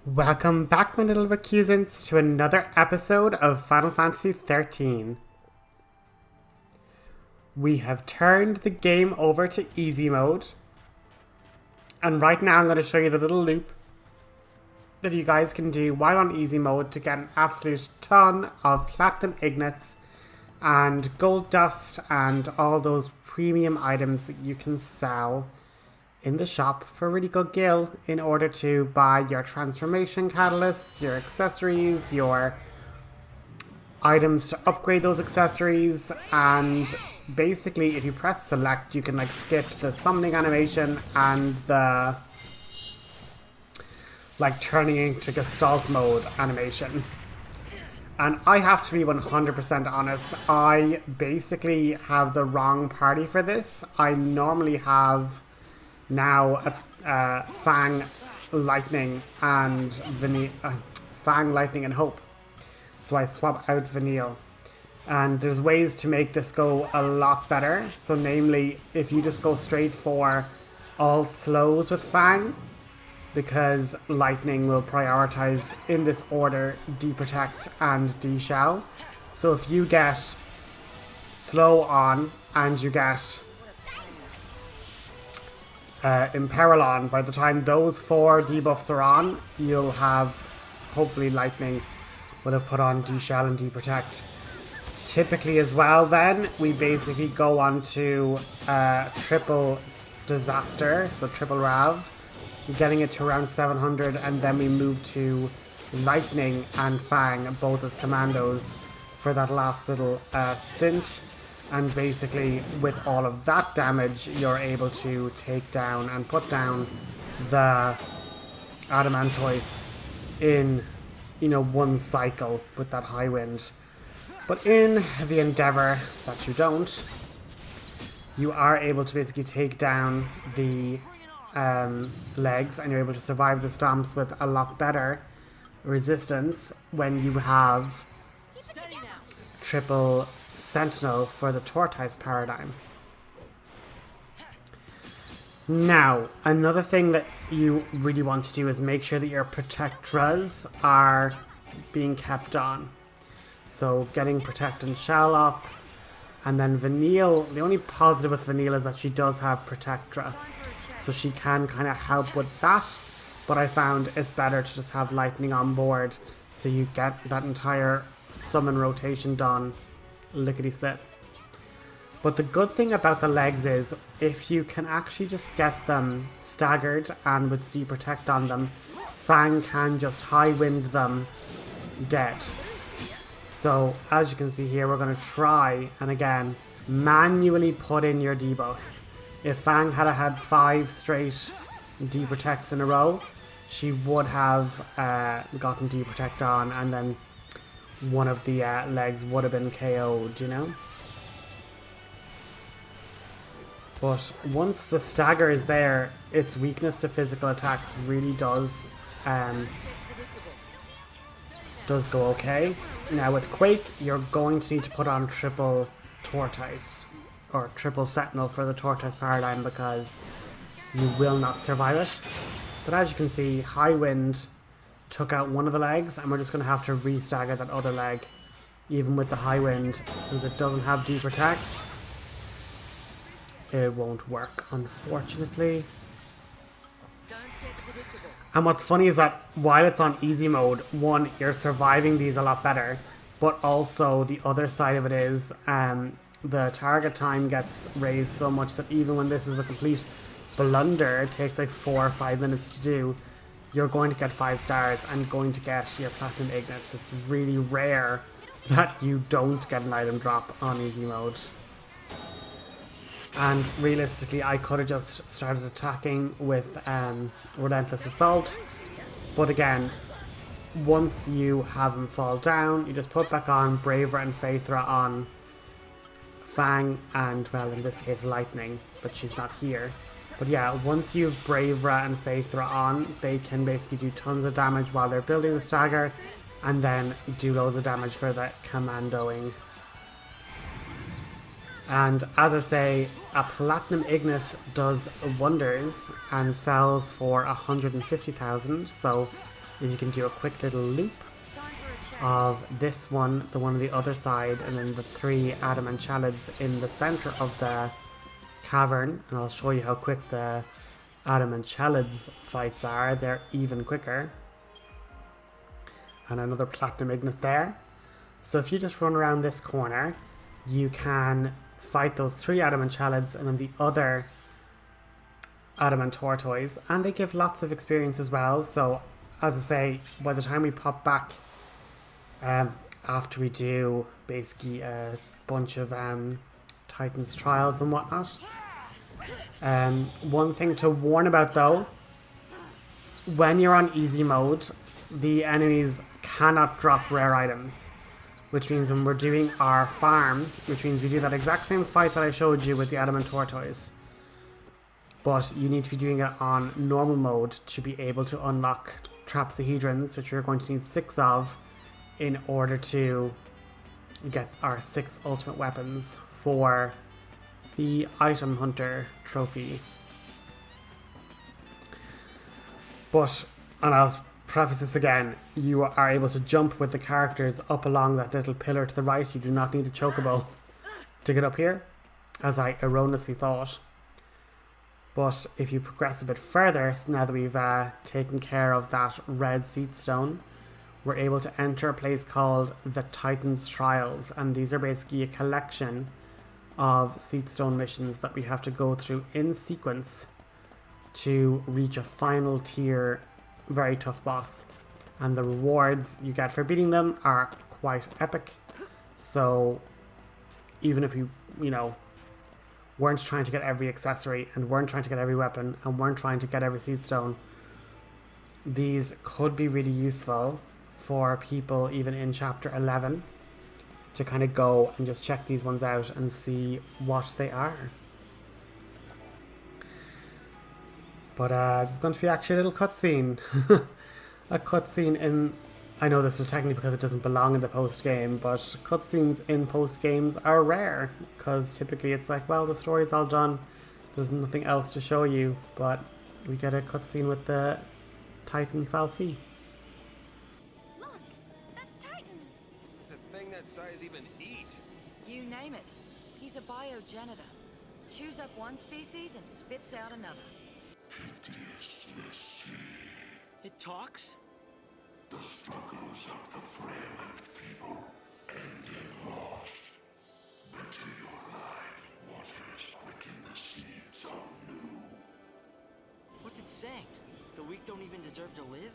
Welcome back, my little recusants, to another episode of Final Fantasy 13. We have turned the game over to easy mode. And right now I'm going to show you the little loop that you guys can do while on easy mode to get an absolute ton of platinum ignits and gold dust and all those premium items that you can sell in the shop for really good gil in order to buy your transformation catalysts, your accessories, your items to upgrade those accessories, and basically if you press select you can like skip the summoning animation and the like turning into Gestalt mode animation. And I have to be 100% honest, I basically have the wrong party for this. I normally have now Fang Lightning and Fang Lightning and Hope. So I swap out Vanille. And there's ways to make this go a lot better. So namely, if you just go straight for all slows with Fang, because Lightning will prioritize in this order D-Protect and D-Shell. So if you get slow on and you get Imperil on, by the time those 4 debuffs are on, you'll have, hopefully Lightning would have put on D-Shell and D-Protect. Typically as well then, we basically go on to triple Disaster, so triple Rav, getting it to around 700, and then we move to Lightning and Fang, both as commandos, for that last little stint. And basically, with all of that damage, you're able to take down and put down the Adamantoise in, one cycle with that high wind. But in the endeavor that you don't, you are able to basically take down the legs, and you're able to survive the stomps with a lot better resistance when you have triple Sentinel for the Tortoise paradigm. Now, another thing that you really want to do is make sure that your Protectras are being kept on. So getting Protect and Shell up, and then Vanille, the only positive with Vanille is that she does have Protectra, so she can kind of help with that, but I found it's better to just have Lightning on board so you get that entire summon rotation done lickety-split. But the good thing about the legs is if you can actually just get them staggered and with D-Protect on them, Fang can just high wind them dead. So as you can see here, we're going to try and again manually put in your debuffs. If Fang had 5 straight D-Protects in a row, she would have gotten D-Protect on, and then one of the legs would have been KO'd, But once the stagger is there, its weakness to physical attacks really does go okay. Now with Quake, you're going to need to put on triple Tortoise, or triple Sentinel for the Tortoise paradigm, because you will not survive it. But as you can see, High Wind took out one of the legs, and we're just going to have to re-stagger that other leg, even with the High Wind, since it doesn't have D-Protect. It won't work, unfortunately. And what's funny is that while it's on easy mode, one, you're surviving these a lot better, but also the other side of it is the target time gets raised so much that even when this is a complete blunder, it takes like 4 or 5 minutes to do, you're going to get 5 stars and going to get your platinum ignits. It's really rare that you don't get an item drop on easy mode. And realistically, I could have just started attacking with Relentless Assault, but again, once you have him fall down, you just put back on Bravera and Phaethra on Fang, and well, in this case Lightning, but she's not here. But yeah, once you've Bravera and Phaethra on, they can basically do tons of damage while they're building the stagger, and then do loads of damage for the commandoing. And as I say, a Platinum Ignis does wonders and sells for 150,000, so is you can do a quick little loop of this one, the one on the other side, and then the 3 adamant chalids in the center of the cavern. And I'll show you how quick the adamant chalids fights are. They're even quicker. And another platinum ignet there. So if you just run around this corner, you can fight those 3 adamant chalids and then the other adamant tortoise, and they give lots of experience as well. So as I say, by the time we pop back after we do basically a bunch of Titan's trials and whatnot, one thing to warn about though, when you're on easy mode, the enemies cannot drop rare items, which means when we're doing our farm, which means we do that exact same fight that I showed you with the adamant tortoise, but you need to be doing it on normal mode to be able to unlock trapsahedrons, which we're going to need 6 of in order to get our 6 ultimate weapons for the item hunter trophy. But, and I'll preface this again, you are able to jump with the characters up along that little pillar to the right. You do not need a chocobo to get up here, as I erroneously thought. But if you progress a bit further, so now that we've taken care of that red Cieth Stone, we're able to enter a place called the Titan's Trials, and these are basically a collection of Cieth Stone missions that we have to go through in sequence to reach a final tier, very tough boss. And the rewards you get for beating them are quite epic. So even if you know, weren't trying to get every accessory and weren't trying to get every weapon and weren't trying to get every Cieth Stone, these could be really useful for people even in chapter 11 to kind of go and just check these ones out and see what they are. But there's going to be actually a little cutscene. A cutscene in... I know this was technically because it doesn't belong in the post-game, but cutscenes in post-games are rare, because typically it's like, well, the story's all done, there's nothing else to show you, but we get a cutscene with the Titan Fal'Cie. Look, that's Titan! Does a thing that size even eat? You name it. He's a biogenitor. Chews up one species and spits out another. It talks? The struggles of the frail and feeble end in loss. But to your life, waters quicken the seeds of new. What's it saying? The weak don't even deserve to live?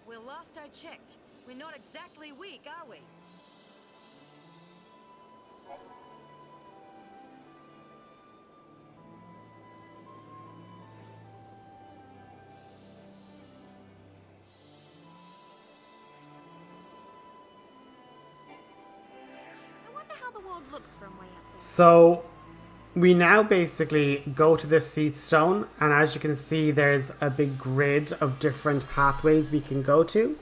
Well, last I checked, we're not exactly weak, are we? The world looks from way up there. So we now basically go to this Cieth Stone, and as you can see, there's a big grid of different pathways we can go to.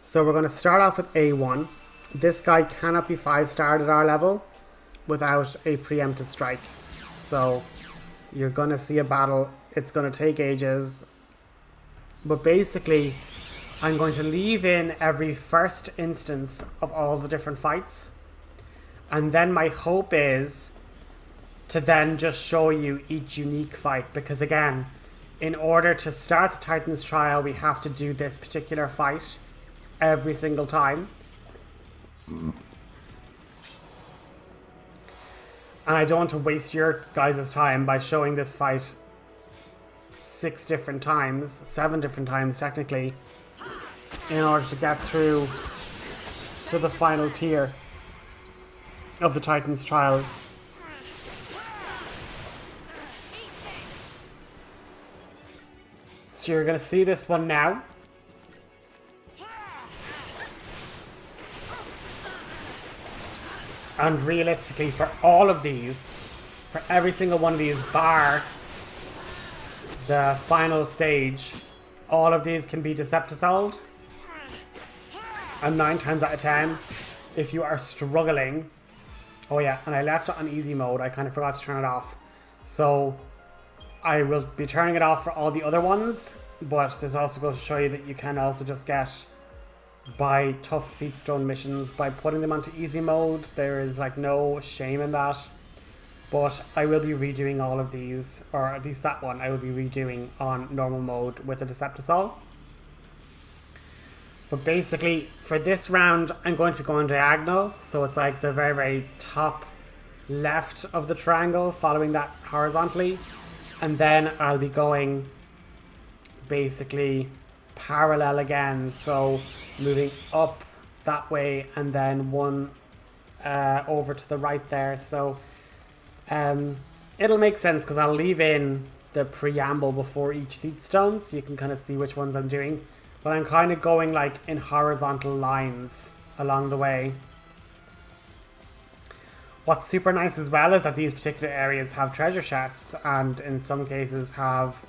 So we're going to start off with A1. This guy cannot be 5-starred at our level without a preemptive strike. So you're going to see a battle. It's going to take ages. But basically, I'm going to leave in every first instance of all the different fights. And then my hope is to then just show you each unique fight. Because again, in order to start the Titan's Trial, we have to do this particular fight every single time. And I don't want to waste your guys' time by showing this fight 6 different times, 7 different times technically, in order to get through to the final tier of the Titan's Trials. So you're going to see this one now. And realistically, for all of these, for every single one of these, bar the final stage, all of these can be Deceptisoled. And 9 times out of 10, if you are struggling... Oh yeah, and I left it on easy mode. I kind of forgot to turn it off. So I will be turning it off for all the other ones, but this also goes to show you that you can also just get by tough Cieth Stone missions by putting them onto easy mode. There is like no shame in that. But I will be redoing all of these, or at least that one I will be redoing on normal mode with the Deceptisol. But basically, for this round, I'm going to be going diagonal. So it's like the very, very top left of the triangle, following that horizontally. And then I'll be going basically parallel again. So moving up that way and then one over to the right there. So it'll make sense because I'll leave in the preamble before each Cieth Stone so you can kind of see which ones I'm doing. But I'm kind of going like in horizontal lines along the way. What's super nice as well is that these particular areas have treasure chests and in some cases have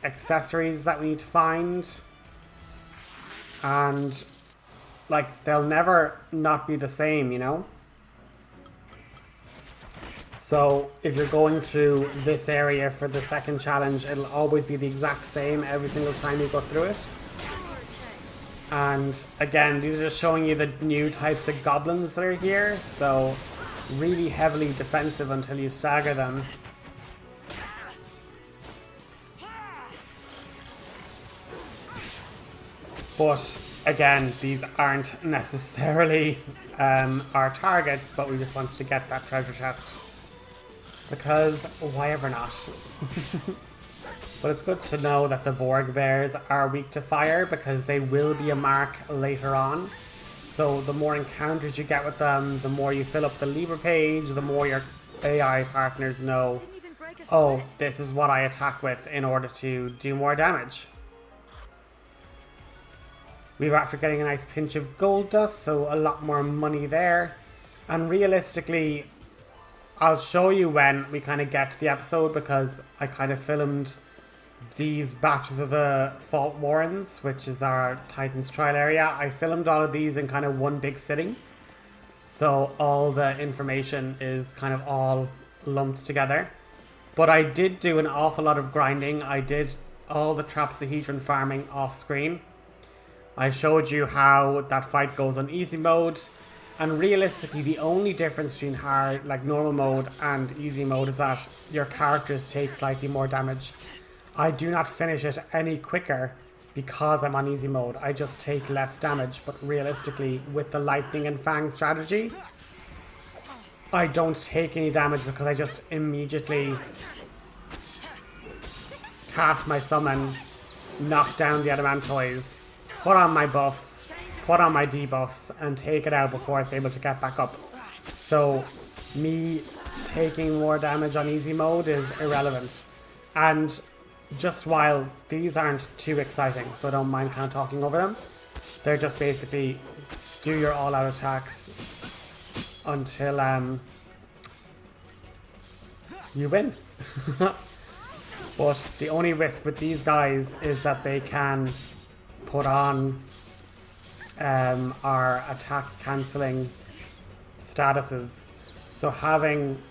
accessories that we need to find. And like they'll never not be the same, you know? So if you're going through this area for the second challenge, it'll always be the exact same every single time you go through it. And again, these are just showing you the new types of goblins that are here. So really heavily defensive until you stagger them. But again, these aren't necessarily our targets, but we just wanted to get that treasure chest. Because why ever not? But it's good to know that the Borg Bears are weak to fire because they will be a mark later on. So the more encounters you get with them, the more you fill up the lever page, the more your AI partners know, oh, this is what I attack with in order to do more damage. We were after getting a nice pinch of gold dust, so a lot more money there. And realistically, I'll show you when we kind of get to the episode because I kind of filmed these batches of the Fault Warrens, which is our Titan's trial area. I filmed all of these in kind of one big sitting. So all the information is kind of all lumped together. But I did do an awful lot of grinding. I did all the Trapsahedron farming off screen. I showed you how that fight goes on easy mode. And realistically, the only difference between hard, like normal mode and easy mode is that your characters take slightly more damage. I do not finish it any quicker because I'm on easy mode. I just take less damage, but realistically, with the Lightning and Fang strategy, I don't take any damage because I just immediately cast my summon, knock down the Adamantoids, put on my buffs, put on my debuffs and take it out before it's able to get back up. So me taking more damage on easy mode is irrelevant. And just while these aren't too exciting, so I don't mind kind of talking over them, they're just basically do your all-out attacks until you win. But the only risk with these guys is that they can put on our attack cancelling statuses. So having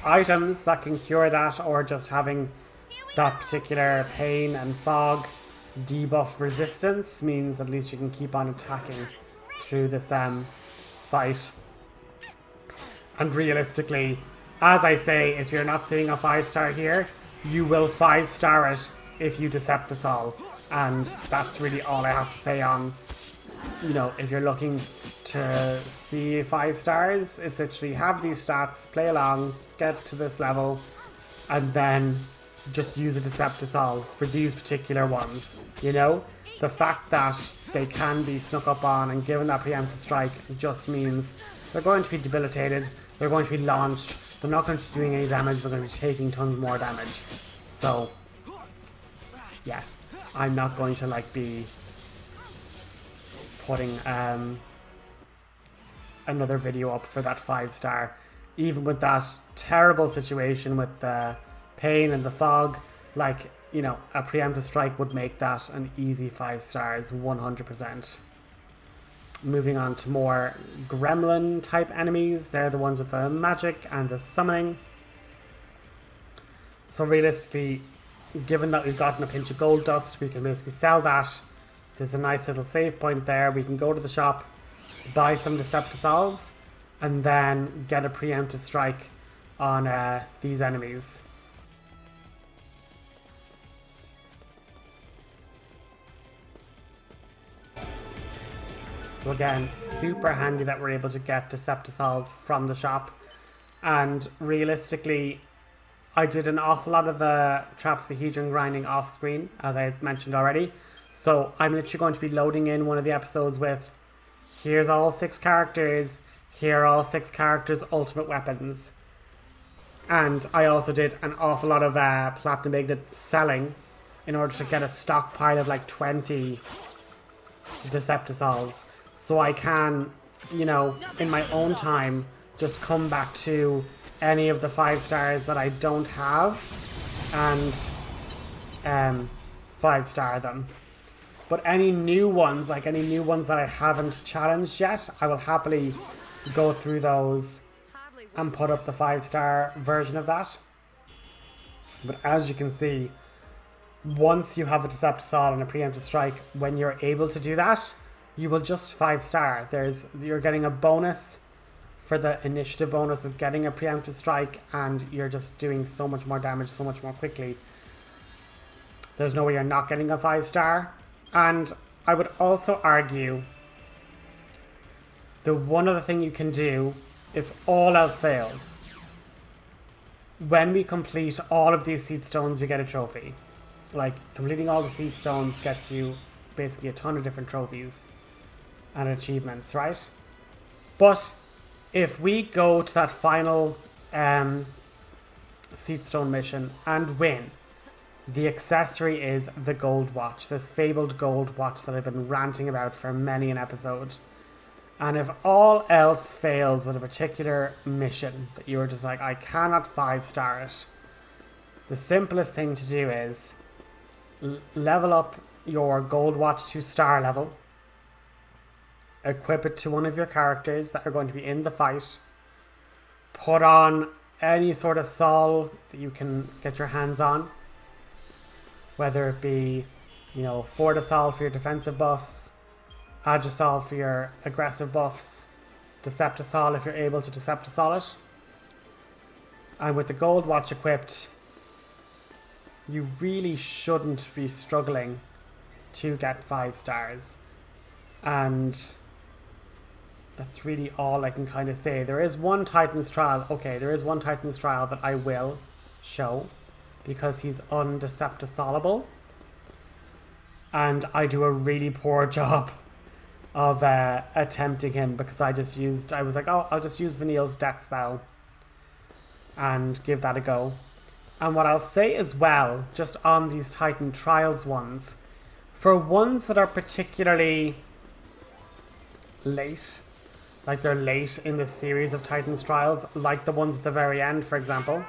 items that can cure that, or just having that particular pain and fog debuff resistance means at least you can keep on attacking through this fight. And realistically, as I say, if you're not seeing a 5-star here, you will 5-star it if you Deceptisol. And that's really all I have to say on, you know, if you're looking to see 5 stars, it's literally have these stats, play along, get to this level, and then just use a Deceptisol for these particular ones. You know, the fact that they can be snuck up on and given that preemptive strike just means they're going to be debilitated, they're going to be launched, they're not going to be doing any damage, they're going to be taking tons more damage. So, yeah. I'm not going to like be putting another video up for that 5-star. Even with that terrible situation with the pain and the fog, like, you know, a preemptive strike would make that an easy 5 stars, 100%. Moving on to more gremlin type enemies. They're the ones with the magic and the summoning. So realistically, given that we've gotten a pinch of gold dust, we can basically sell that. There's a nice little save point there. We can go to the shop, buy some Deceptisols, and then get a preemptive strike on these enemies. So again, super handy that we're able to get Deceptisols from the shop. And realistically, I did an awful lot of the Trapezohedron grinding off screen, as I mentioned already. So I'm literally going to be loading in one of the episodes with, here's all 6 characters, here are all 6 characters' ultimate weapons. And I also did an awful lot of Platinum Ignet selling in order to get a stockpile of like 20 Deceptisols. So I can, you know, in my own time, just come back to any of the 5 stars that I don't have and 5-star them. But any new ones, like any new ones that I haven't challenged yet, I will happily go through those and put up the 5-star version of that. But as you can see, once you have a Deceptisol and a preemptive strike, when you're able to do that, you will just 5-star. You're getting a bonus for the initiative bonus of getting a preemptive strike, and you're just doing so much more damage so much more quickly. There's no way you're not getting a 5-star. And I would also argue the one other thing you can do, if all else fails, when we complete all of these Cieth Stones, we get a trophy. Like, completing all the Cieth Stones gets you basically a ton of different trophies and achievements, right? But if we go to that final Cieth Stone mission and win, the accessory is the gold watch, this fabled gold watch that I've been ranting about for many an episode. And if all else fails with a particular mission that you're just like, I cannot 5-star it, the simplest thing to do is level up your gold watch to star level, equip it to one of your characters that are going to be in the fight, put on any sort of sol that you can get your hands on, whether it be, you know, Fortisol for your defensive buffs, Agisol for your aggressive buffs, Deceptisol if you're able to Deceptisol it. And with the gold watch equipped, you really shouldn't be struggling to get 5 stars. And that's really all I can kind of say. There is one Titan's Trial. Okay, there is one Titan's Trial that I will show because he's undeceptisolable. And I do a really poor job of attempting him because I was like, oh, I'll just use Vanille's Death Spell and give that a go. And what I'll say as well, just on these Titan Trials ones, for ones that are particularly late, like they're late in the series of Titan's Trials, like the ones at the very end, for example,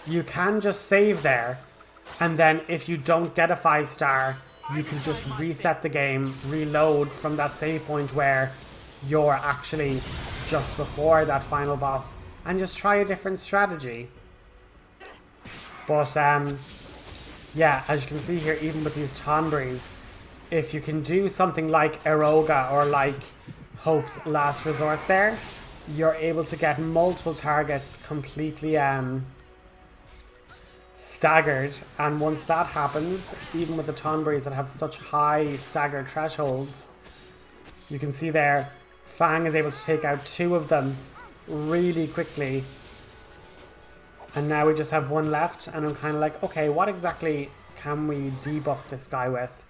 you can just save there, and then if you don't get a 5-star, you can just reset the game, reload from that save point where you're actually just before that final boss, and just try a different strategy. But yeah, as you can see here, even with these Tonberries, if you can do something like Eroga or like Hope's Last Resort there, you're able to get multiple targets completely staggered. And once that happens, even with the Tonberries that have such high staggered thresholds, you can see there, Fang is able to take out 2 of them really quickly. And now we just have 1 left, and I'm kind of like, okay, what exactly can we debuff this guy with?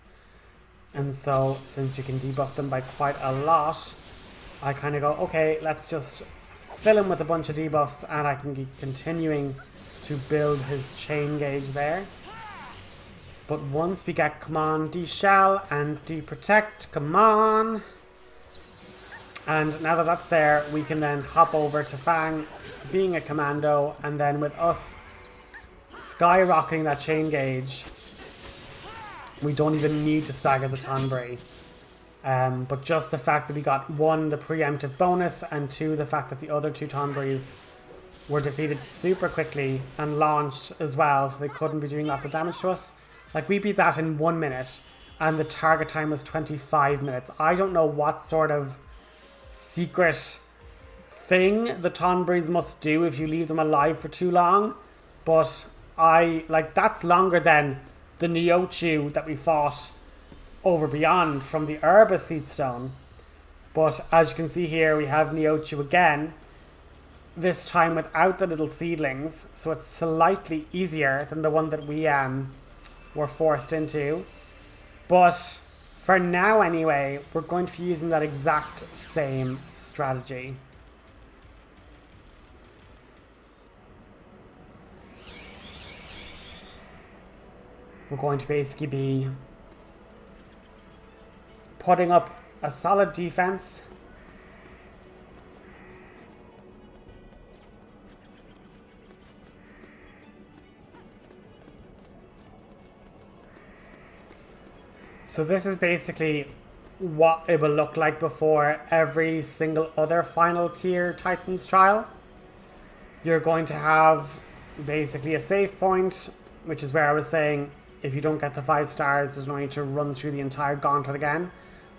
And so, since we can debuff them by quite a lot, I kind of go, okay, let's just fill him with a bunch of debuffs, and I can keep continuing to build his chain gauge there. But once we get, come on, de-shell and de-protect, come on. And now that that's there, we can then hop over to Fang being a commando, and then with us skyrocketing that chain gauge, we don't even need to stagger the Tonberry. But just the fact that we got 1, the preemptive bonus, and 2, the fact that the other 2 Tonberries were defeated super quickly and launched as well, so they couldn't be doing lots of damage to us. Like, we beat that in 1 minute, and the target time was 25 minutes. I don't know what sort of secret thing the Tonberries must do if you leave them alive for too long, but that's longer than the Neochu that we fought over beyond from the Herba Cieth Stone. But as you can see here, we have Neochu again, this time without the little seedlings, so it's slightly easier than the one that we were forced into. But for now anyway, we're going to be using that exact same strategy. We're going to basically be putting up a solid defense. So this is basically what it will look like before every single other final tier Titans trial. You're going to have basically a save point, which is where I was saying if you don't get the 5 stars, there's no need to run through the entire gauntlet again.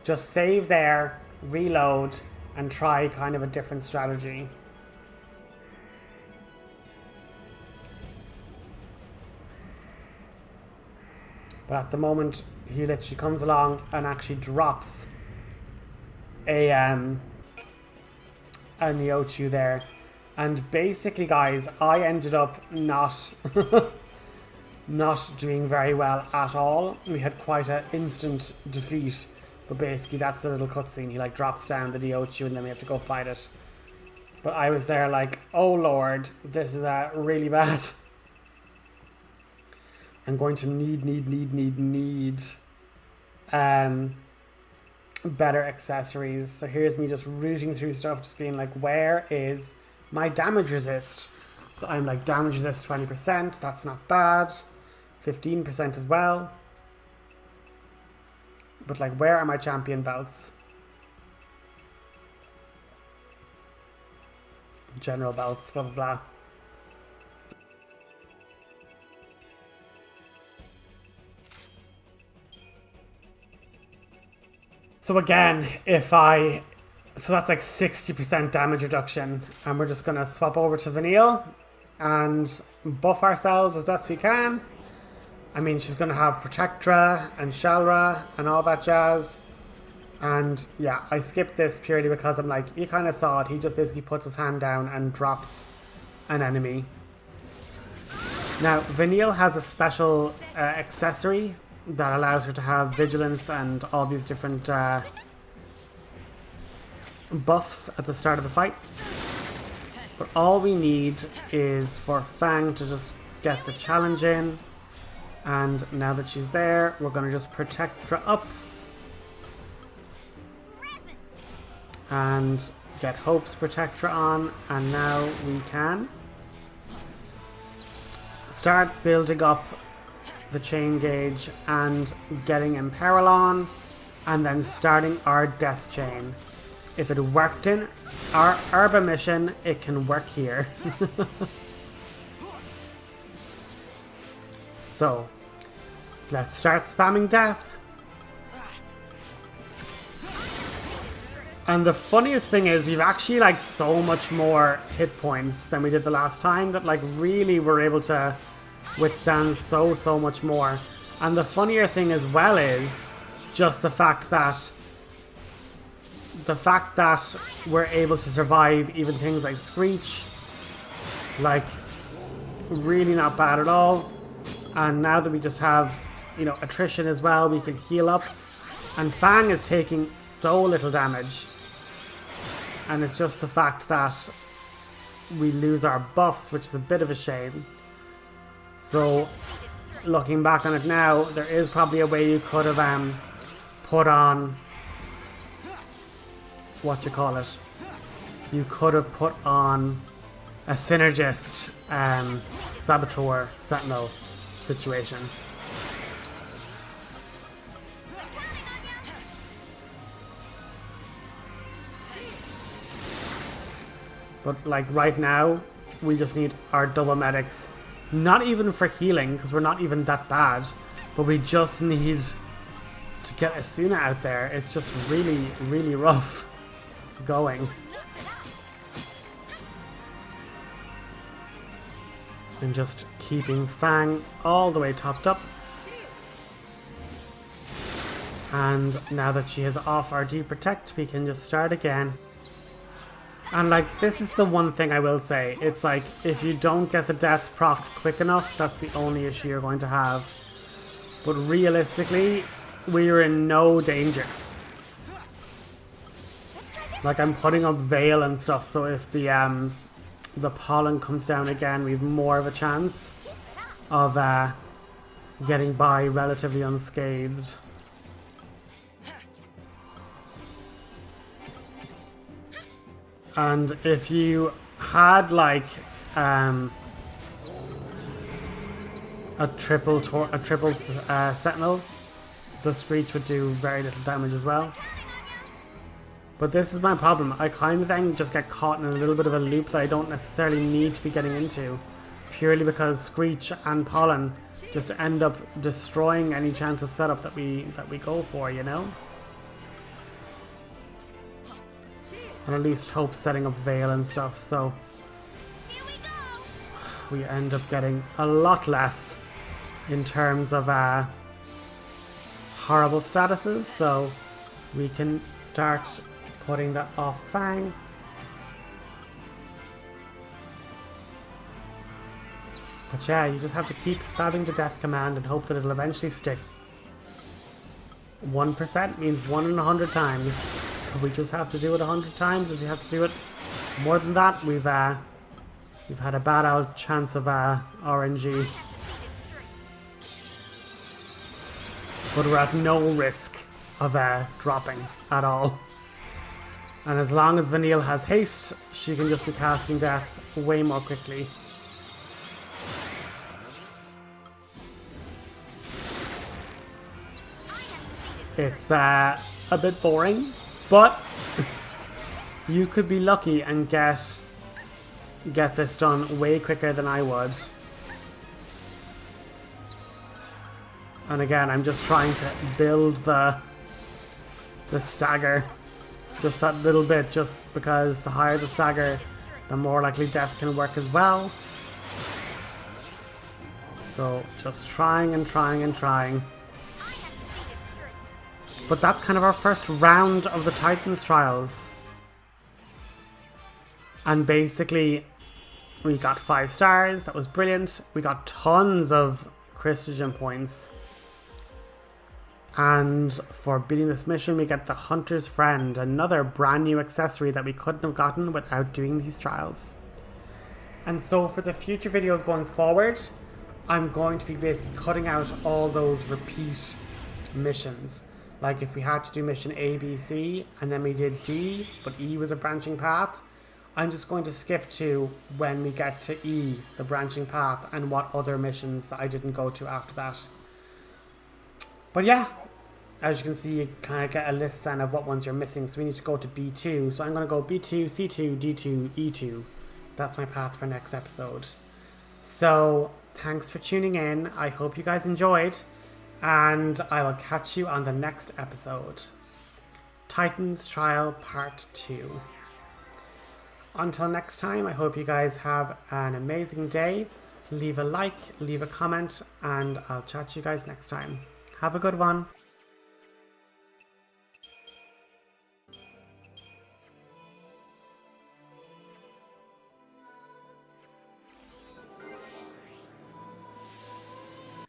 Just save there, reload, and try kind of a different strategy. But at the moment, he literally comes along and actually drops a Neochu there. And basically, guys, I ended up not not doing very well at all. We had quite an instant defeat. But basically, that's a little cutscene. He like drops down the Neochu and then we have to go fight it. But I was there like, oh lord, this is really bad. I'm going to need better accessories. So here's me just rooting through stuff, just being like, where is my damage resist? So I'm like, damage resist 20%, that's not bad. 15% as well. But like, where are my champion belts? General belts, blah blah blah. So again, so that's like 60% damage reduction, and we're just gonna swap over to Vanille and buff ourselves as best we can. I mean, she's gonna have Protectra and Shalra and all that jazz. And yeah, I skipped this purely because I'm like, you kind of saw it. He just basically puts his hand down and drops an enemy. Now, Vanille has a special accessory that allows her to have vigilance and all these different buffs at the start of the fight. But all we need is for Fang to just get the challenge in. And now that she's there, we're going to just protect her up. And get Hope's Protector on. And now we can start building up the chain gauge and getting Imperil on. And then starting our death chain. If it worked in our Herba mission, it can work here. So, let's start spamming death. And the funniest thing is we've actually like so much more hit points than we did the last time that like really we're able to withstand so much more. And the funnier thing as well is just the fact that we're able to survive even things like Screech. Like, really not bad at all. And now that we just have, you know, attrition as well, we can heal up. And Fang is taking so little damage. And it's just the fact that we lose our buffs, which is a bit of a shame. So, looking back on it now, there is probably a way you could have put on... You could have put on a Synergist, Saboteur, Sentinel situation. But like right now, we just need our double medics. Not even for healing, because we're not even that bad. But we just need to get Asuna out there. It's just really, really rough going. And just keeping Fang all the way topped up. And now that she is off our deep protect, we can just start again. And like, this is the one thing I will say. It's like, if you don't get the death proc quick enough, that's the only issue you're going to have. But realistically, we are in no danger. Like, I'm putting up Veil and stuff, so if the pollen comes down again, we have more of a chance of getting by relatively unscathed. And if you had like a triple sentinel, the Screech would do very little damage as well. But this is my problem. I kind of then just get caught in a little bit of a loop that I don't necessarily need to be getting into, purely because Screech and Pollen just end up destroying any chance of setup that we go for, you know? And at least hope setting up Veil and stuff, so we end up getting a lot less in terms of horrible statuses, so we can start putting that off Fang. But yeah, you just have to keep spamming the death command and hope that it'll eventually stick. 1% means 1 in 100 times. We just have to do it 100 times. If you have to do it more than that, we've had a bad old chance of RNG. But we're at no risk of dropping at all. And as long as Vanille has haste, she can just be casting death way more quickly. It's a bit boring, but you could be lucky and get this done way quicker than I would. And again, I'm just trying to build the stagger just that little bit, just because the higher the stagger, the more likely death can work as well. So just trying and trying and trying. But that's kind of our first round of the Titans trials. And basically, we got 5 stars. That was brilliant. We got tons of Christian points. And for beating this mission, we get the Hunter's Friend, another brand new accessory that we couldn't have gotten without doing these trials. And so for the future videos going forward, I'm going to be basically cutting out all those repeat missions. Like if we had to do mission A, B, C, and then we did D, but E was a branching path, I'm just going to skip to when we get to E, the branching path, and what other missions that I didn't go to after that. But yeah, as you can see, you kind of get a list then of what ones you're missing. So we need to go to B2. So I'm going to go B2, C2, D2, E2. That's my path for next episode. So thanks for tuning in. I hope you guys enjoyed. And I will catch you on the next episode. Titans Trial Part 2. Until next time, I hope you guys have an amazing day. Leave a like, leave a comment, and I'll chat to you guys next time. Have a good one.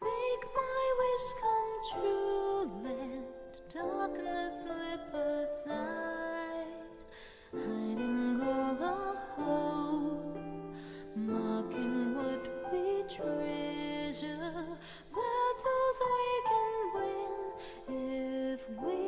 Make my wish come true, let darkness slip aside, hiding all our hope, marking what we treasure, battles we can win if we